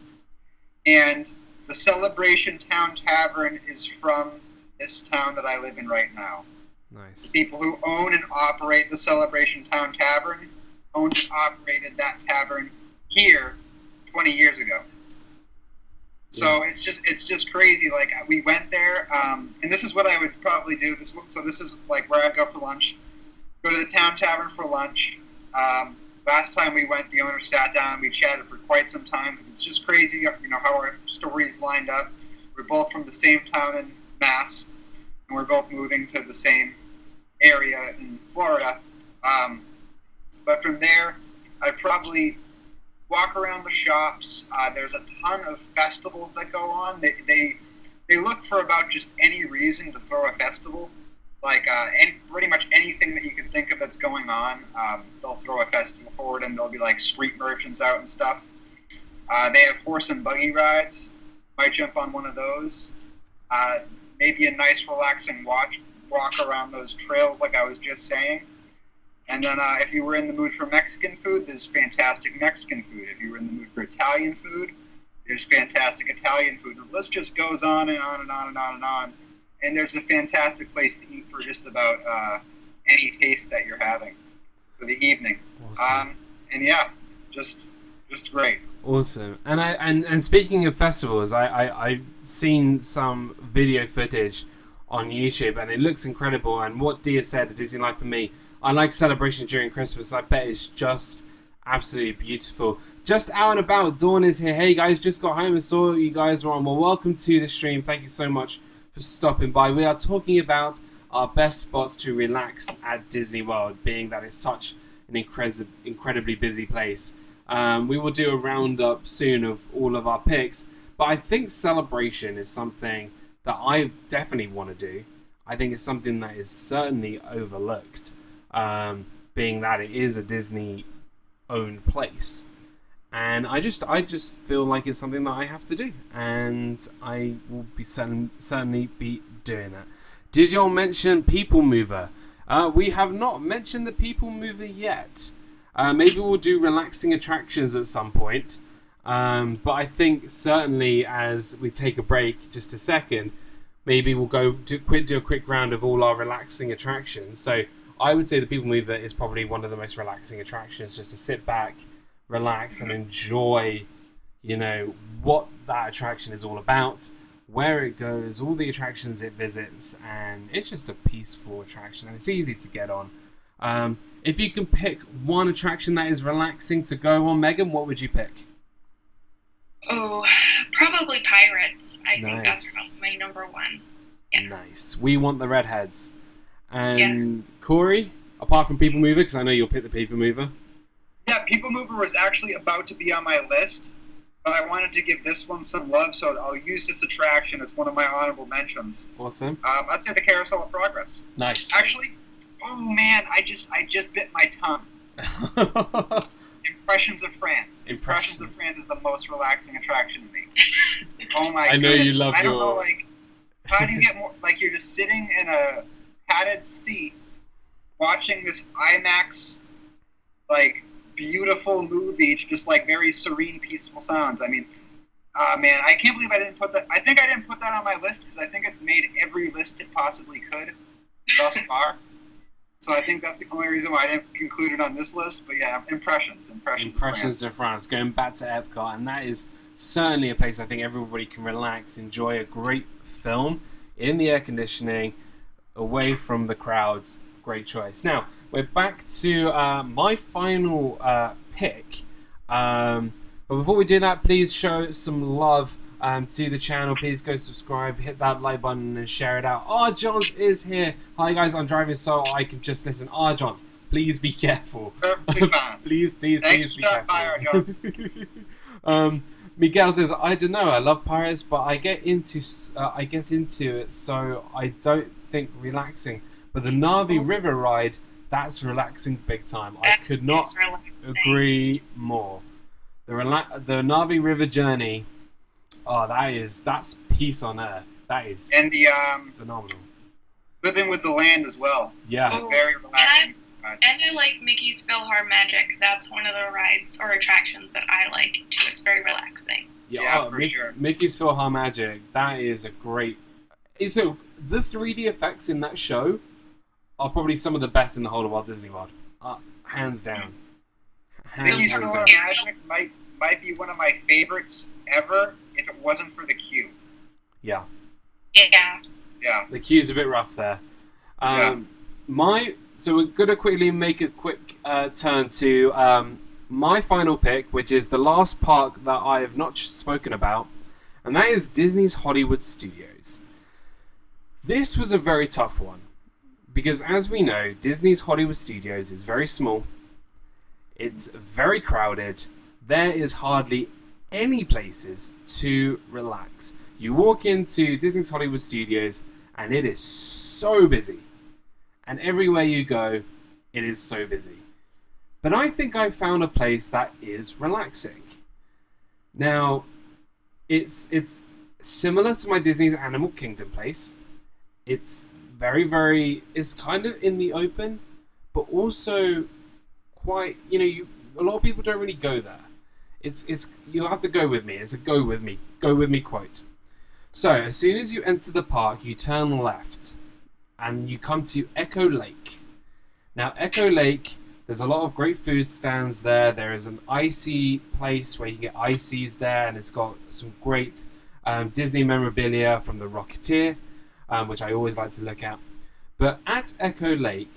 B: and the Celebration Town Tavern is from this town that I live in right now.
A: Nice.
B: The people who own and operate the Celebration Town Tavern owned and operated that tavern here 20 years ago. So it's just crazy. Like, we went there, and this is what I would probably do. This is like where I'd go for lunch. Go to the town tavern for lunch. Last time we went, the owner sat down and we chatted for quite some time. It's just crazy, how our stories lined up. We're both from the same town in Mass, and we're both moving to the same area in Florida. But from there, I'd probably walk around the shops. There's a ton of festivals that go on. They look for about just any reason to throw a festival. And pretty much anything that you can think of that's going on, they'll throw a festival forward, and there'll be like street merchants out and stuff. They have horse and buggy rides. Might jump on one of those. Maybe a nice relaxing walk around those trails like I was just saying. And then if you were in the mood for Mexican food, there's fantastic Mexican food. If you were in the mood for Italian food, there's fantastic Italian food. The list just goes on and on and on and on and on. And there's a fantastic place to eat for just about any taste that you're having for the evening.
A: Awesome.
B: Just great.
A: Awesome. And speaking of festivals, I've seen some video footage on YouTube, and it looks incredible. And what Dia said, Disney Life for me, I like Celebration during Christmas. I bet it's just Absolutely beautiful. Just out and about, Dawn is here. Hey guys, just got home and saw you guys were on. Well, welcome to the stream. Thank you so much for stopping by. We are talking about our best spots to relax at Disney World, being that it's such an incredibly busy place. We will do a roundup soon of all of our picks, but I think Celebration is something that I definitely want to do. I think it's something that is certainly overlooked, being that it is a Disney-owned place. And I just feel like it's something that I have to do, and I will be certainly be doing that. Did y'all mention People Mover? We have not mentioned the People Mover yet. Maybe we'll do relaxing attractions at some point. But I think certainly as we take a break, just a second, maybe we'll do a quick round of all our relaxing attractions. So I would say the People Mover is probably one of the most relaxing attractions, just to sit back, relax, and enjoy, what that attraction is all about, where it goes, all the attractions it visits, and it's just a peaceful attraction, and it's easy to get on. If you can pick one attraction that is relaxing to go on, Meaghan, what would you pick?
C: Oh, probably Pirates. I think
A: Nice.
C: that's my number one. Yeah.
A: Nice. We want the redheads. And
C: Yes.
A: Corey, apart from People Mover, because I know you'll pick the People Mover.
B: Yeah, People Mover was actually about to be on my list, but I wanted to give this one some love, so I'll use this attraction. It's one of my honorable mentions.
A: Awesome.
B: I'd say the Carousel of Progress.
A: Nice.
B: Actually, oh man, I just bit my tongue. Impressions of France. Impressions of France is the most relaxing attraction to me. Oh my
A: I know
B: goodness.
A: you love
B: I don't
A: your-
B: know, like, how do you get more, like, you're just sitting in a padded seat watching this IMAX, like, beautiful movie, just like very serene, peaceful sounds. I mean, man, I can't believe I didn't put that. I think I didn't put that on my list because I think it's made every list it possibly could thus far. So I think that's the only reason why I didn't include it on this list. But yeah, Impressions
A: Impressions of France, going back to Epcot, and that is certainly a place I think everybody can relax, enjoy a great film in the air conditioning, away from the crowds. Great choice. Now, we're back to my final pick. But before we do that, please show some love to the channel. Please go subscribe, hit that like button, and share it out. Johns is here. Hi guys, I'm driving so I can just listen. Johns, please be careful.
B: Perfectly fine.
A: please
B: Thanks
A: be
B: for stopping by,
A: careful.
B: Johns.
A: Miguel says, I don't know, I love Pirates, but I get into it, so I don't think relaxing. But the Navi River ride, that's relaxing big time. I could not
C: It's relaxing.
A: agree more. The Navi River journey, that's peace on earth. That is
B: And the
A: phenomenal.
B: Living with the Land as well.
A: Yeah.
B: It's very relaxing.
C: And I like Mickey's PhilharMagic. That's one of the rides or attractions that I like too. It's very relaxing.
B: Yeah, for sure.
A: Mickey's PhilharMagic, that is a great... So, the 3D effects in that show are probably some of the best in the whole of Walt Disney World. Hands down.
B: Mickey's
A: Hands down.
B: PhilharMagic might be one of my favorites ever if it wasn't for the queue.
A: Yeah.
C: Yeah.
B: Yeah.
A: The queue's a bit rough there. So we're going to quickly make a quick turn to my final pick, which is the last park that I have not spoken about, and that is Disney's Hollywood Studios. This was a very tough one, because as we know, Disney's Hollywood Studios is very small, it's very crowded, there is hardly any places to relax. You walk into Disney's Hollywood Studios and it is so busy. And everywhere you go, it is so busy. But I think I found a place that is relaxing. Now, it's similar to my Disney's Animal Kingdom place. It's it's kind of in the open, but also quite, a lot of people don't really go there. You'll have to go with me. It's a go with me quote. So, as soon as you enter the park, you turn left and you come to Echo Lake. Now, Echo Lake, there's a lot of great food stands there. There is an icy place where you can get ices there, and it's got some great Disney memorabilia from the Rocketeer, which I always like to look at. But at Echo Lake,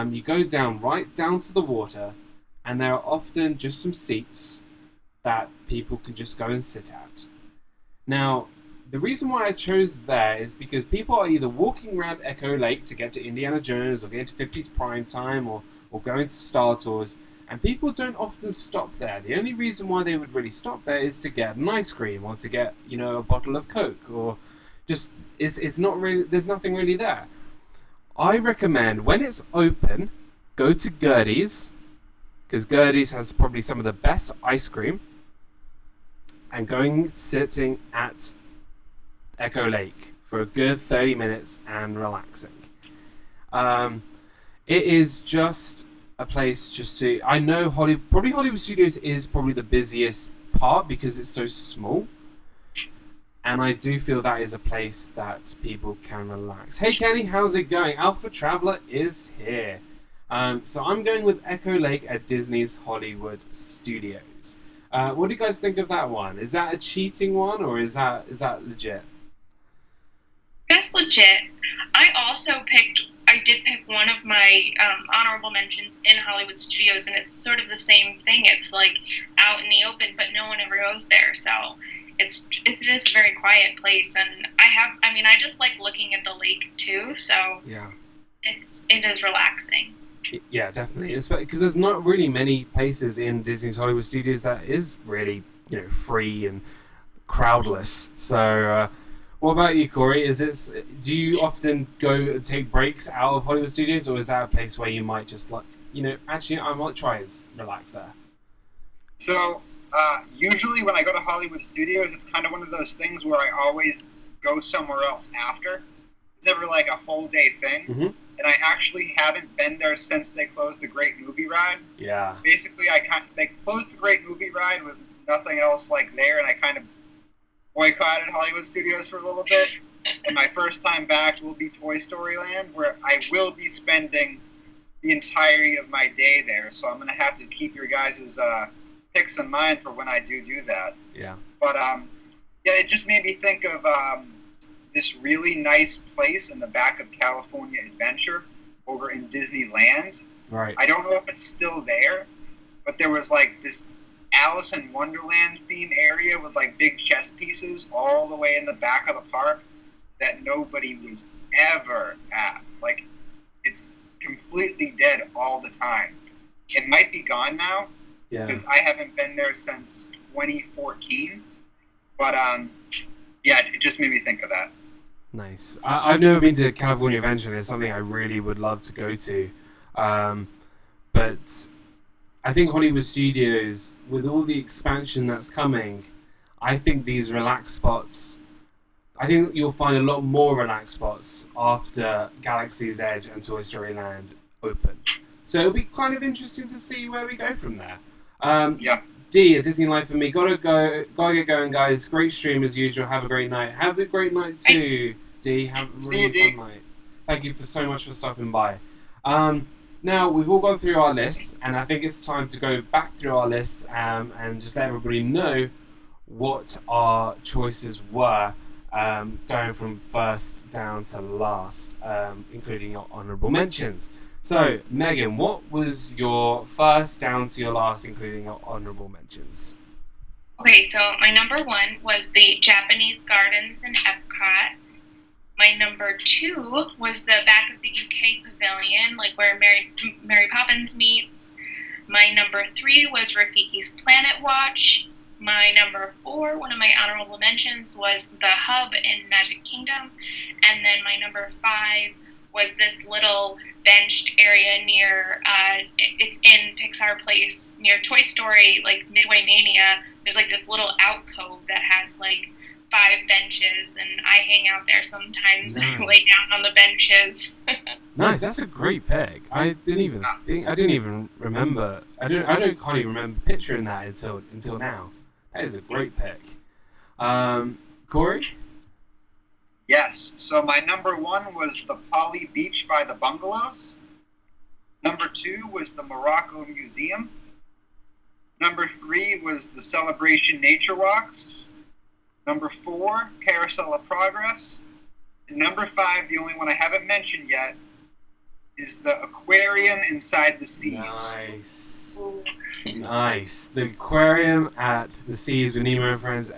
A: you go right down to the water, and there are often just some seats that people can just go and sit at. Now, the reason why I chose there is because people are either walking around Echo Lake to get to Indiana Jones or get to 50s Prime Time or going to Star Tours, and people don't often stop there. The only reason why they would really stop there is to get an ice cream or to get, a bottle of Coke, or just it's not really, there's nothing really there. I recommend when it's open, go to Gertie's, because Gertie's has probably some of the best ice cream, and sitting at Echo Lake for a good 30 minutes and relaxing. It is just a place just to... I know Hollywood Studios is probably the busiest part because it's so small. And I do feel that is a place that people can relax. Hey Kenny, how's it going? Alpha Traveler is here. So I'm going with Echo Lake at Disney's Hollywood Studios. What do you guys think of that one? Is that a cheating one, or is that legit?
C: That's legit. I did pick one of my honorable mentions in Hollywood Studios, and it's sort of the same thing. It's like out in the open, but no one ever goes there. So it is a very quiet place, and I just like looking at the lake too. So
A: yeah,
C: it is relaxing.
A: Yeah, definitely. Because there's not really many places in Disney's Hollywood Studios that is really, free and crowdless. So, what about you, Corey? Do you often go and take breaks out of Hollywood Studios, or is that a place where you might just actually I might try and relax there?
B: So, usually when I go to Hollywood Studios, it's kind of one of those things where I always go somewhere else after. It's never like a whole day thing.
A: Mm-hmm.
B: And I actually haven't been there since they closed the Great Movie Ride.
A: Yeah.
B: Basically, they closed the Great Movie Ride with nothing else there, and I kind of boycotted Hollywood Studios for a little bit. And my first time back will be Toy Story Land, where I will be spending the entirety of my day there. So I'm going to have to keep your guys' picks in mind for when I do that.
A: Yeah.
B: But, it just made me think of... this really nice place in the back of California Adventure over in Disneyland.
A: Right.
B: I don't know if it's still there, but there was this Alice in Wonderland theme area with big chess pieces all the way in the back of the park that nobody was ever at. It's completely dead all the time. It might be gone now because I haven't been there since 2014. But it just made me think of that.
A: Nice. I've never been to California Adventure, and it's something I really would love to go to. But I think Hollywood Studios, with all the expansion that's coming, I think these relaxed spots, I think you'll find a lot more relaxed spots after Galaxy's Edge and Toy Story Land open. So it'll be kind of interesting to see where we go from there. D, a Disney Life for me. Gotta get going, guys. Great stream as usual. Have a great night. Have a great night too, D. Have a really fun night. Thank you so much for stopping by. Now we've all gone through our lists, and I think it's time to go back through our lists and just let everybody know what our choices were, going from first down to last, including your honourable mentions. So, Meaghan, what was your first down to your last, including your honorable mentions?
C: Okay, so my number 1 was the Japanese Gardens in Epcot. My number 2 was the back of the UK Pavilion, where Mary Poppins meets. My number 3 was Rafiki's Planet Watch. My number 4, one of my honorable mentions, was the Hub in Magic Kingdom. And then my number 5 was this little benched area near, it's in Pixar Place, near Toy Story, Midway Mania. There's this little alcove that has 5 benches, and I hang out there sometimes. Nice. And lay down on the benches.
A: Nice, that's a great pick. I didn't even remember. Can't even remember picturing that until now. That is a great pick. Corey?
B: Yes, so my number 1 was the Poly Beach by the Bungalows. Number 2 was the Morocco Museum. Number 3 was the Celebration Nature Walks. Number 4, Carousel of Progress. And number 5, the only one I haven't mentioned yet, is the aquarium inside the seas.
A: Nice. Nice. The aquarium at the seas with Nemo and Friends,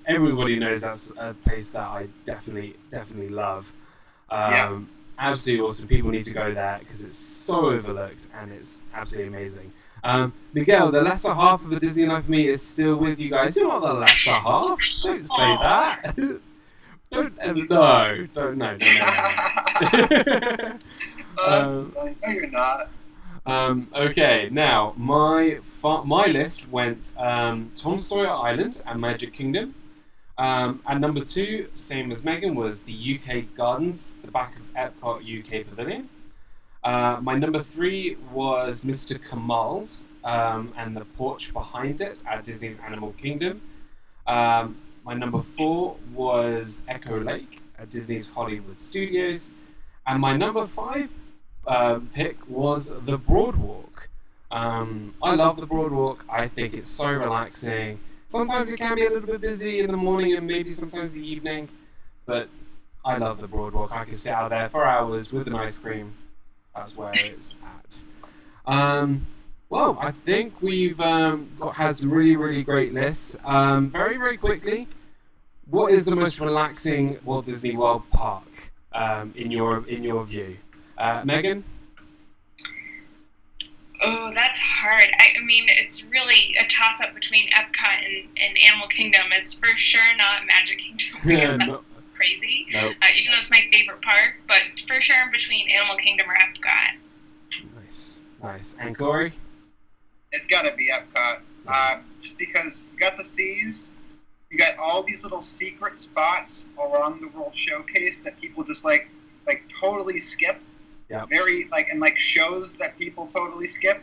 A: everybody knows that's a place that I definitely love. Absolutely awesome. People need to go there because it's so overlooked and it's absolutely amazing. Miguel, the lesser half of a Disney life for me is still with you guys. You're not the lesser half. Don't say that. No.
B: No, you're not.
A: Okay, now my list went Tom Sawyer Island and Magic Kingdom. And number 2, same as Meaghan, was the UK Gardens, the back of Epcot UK Pavilion. My number 3 was Mr. Kamal's and the porch behind it at Disney's Animal Kingdom. My number 4 was Echo Lake at Disney's Hollywood Studios. And my number 5 pick was the Broadwalk. I love the Broadwalk. I think it's so relaxing. Sometimes it can be a little bit busy in the morning and maybe sometimes the evening, but I love the Broadwalk. I can sit out there for hours with an ice cream. That's where it's at. Well, I think we've had some really great lists. Very quickly, what is the most relaxing Walt Disney World park in your view? Meaghan?
C: Oh, that's hard. I mean, it's really a toss-up between Epcot and Animal Kingdom. It's for sure not Magic Kingdom because that's crazy. Nope. Even though it's my favorite park, but for sure between Animal Kingdom or Epcot.
A: Nice. And Corey?
B: It's got to be Epcot.
A: Nice.
B: Just because you got the seas, you got all these little secret spots along the World Showcase that people just like totally skip.
A: Yeah.
B: And shows that people totally skip,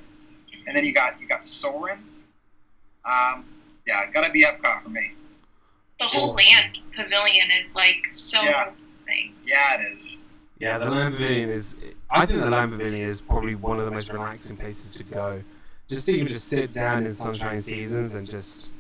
B: and then you got Soarin'. Gotta be Epcot for me.
C: The whole land pavilion is so relaxing.
B: Yeah, it is.
A: Yeah, the land pavilion is. I think the land pavilion is probably one of the most relaxing places to go. Just even just sit down in sunshine seasons and just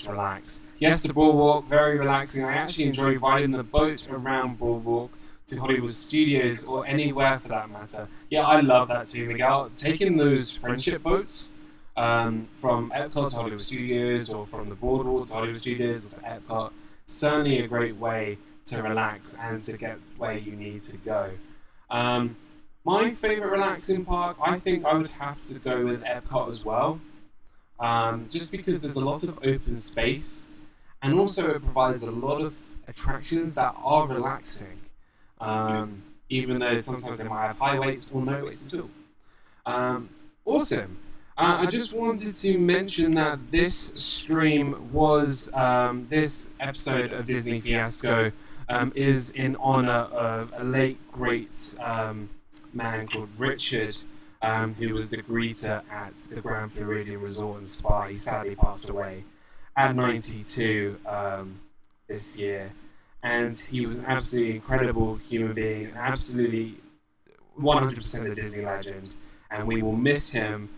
A: relax. Yes, the Boardwalk, very relaxing. I actually enjoy riding the boat around Boardwalk to Hollywood Studios or anywhere for that matter. Yeah, I love that too, Miguel. Taking those friendship boats from Epcot to Hollywood Studios or from the Boardwalk to Hollywood Studios or to Epcot, certainly a great way to relax and to get where you need to go. My favourite relaxing park, I think I would have to go with Epcot as well. Just because there's a lot of open space and also it provides a lot of attractions that are relaxing. Even though sometimes they might have high weights or no weights at all. Awesome. I just wanted to mention that this stream was, this episode of Disney Fiasco is in honor of a late great man called Richard, who was the greeter at the Grand Floridian Resort and Spa. He sadly passed away at 92 this year. And he was an absolutely incredible human being, an absolutely 100% a Disney legend, and we will miss him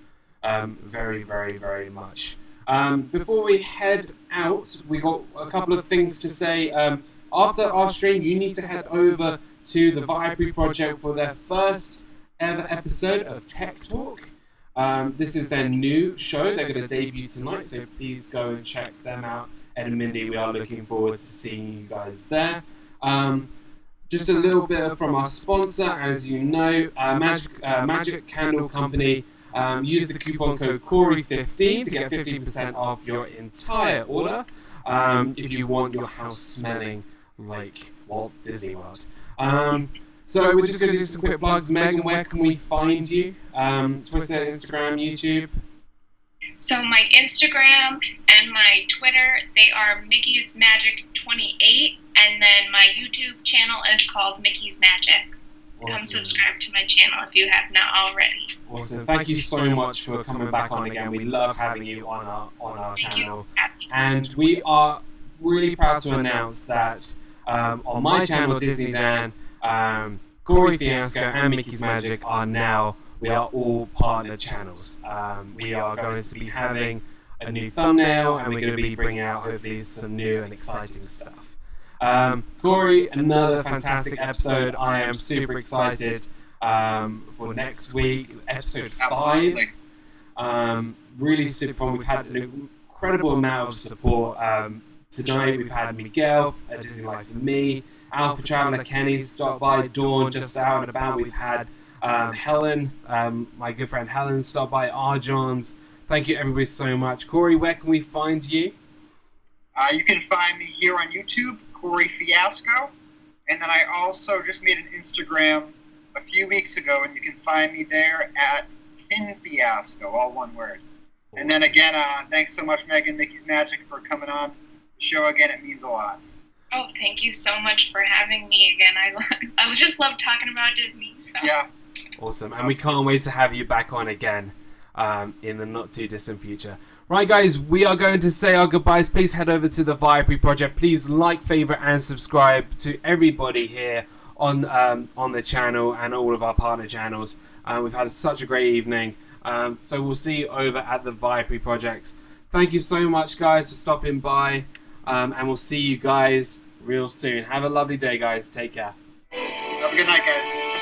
A: very much. Before we head out, we got a couple of things to say. After our stream, you need to head over to the Vibrary Project for their first ever episode of Tech Talk. This is their new show. They're going to debut tonight, so please go and check them out. Ed and Mindy, we are looking forward to seeing you guys there. Just a little bit from our sponsor, as you know, Magic Candle Company. Use the coupon code Corey15 to get 15% off your entire order if you want your house smelling like Walt Disney World. So we're just going to do some quick plugs. Meaghan, where can we find you? Twitter, Instagram, YouTube?
C: So my Instagram and my Twitter, they are Mickey's Magic 28, and then my YouTube channel is called Mickey's Magic. Awesome. Come subscribe to my channel if you have not already.
A: Awesome. Thank you so much for coming back on again. We love having you on our channel. And we are really proud to announce that on my channel, Disney Dan, Corey Fiasco and Mickey's Magic we are all partner channels. We are going to be having a new thumbnail and we're going to be bringing out hopefully some new and exciting stuff. Corey, another fantastic episode. I am super excited for next week, episode 5.
B: Absolutely.
A: Really super fun. We've had an incredible amount of support. Tonight we've had Miguel at Disney Life for Me, Alpha Traveler Kenny stopped by, Dawn just out and about. We've had Helen, my good friend Helen, stopped by, Arjons. Thank you everybody so much. Corey, where can we find you?
B: You can find me here on YouTube, Corey Fiasco, and then I also just made an Instagram a few weeks ago, and you can find me there at Fiasco, all one word. Awesome. And then again, thanks so much, Meaghan, Mickey's Magic, for coming on the show again. It means a lot.
C: Oh, thank you so much for having me again. I just love talking about Disney. So.
B: Yeah.
A: Awesome, and we can't wait to have you back on again in the not too distant future. Right, guys, we are going to say our goodbyes. Please head over to the VIP Project. Please like, favorite, and subscribe to everybody here on the channel and all of our partner channels. We've had such a great evening. So we'll see you over at the VIP Projects. Thank you so much, guys, for stopping by. And we'll see you guys real soon. Have a lovely day, guys. Take care.
B: Have a good night, guys.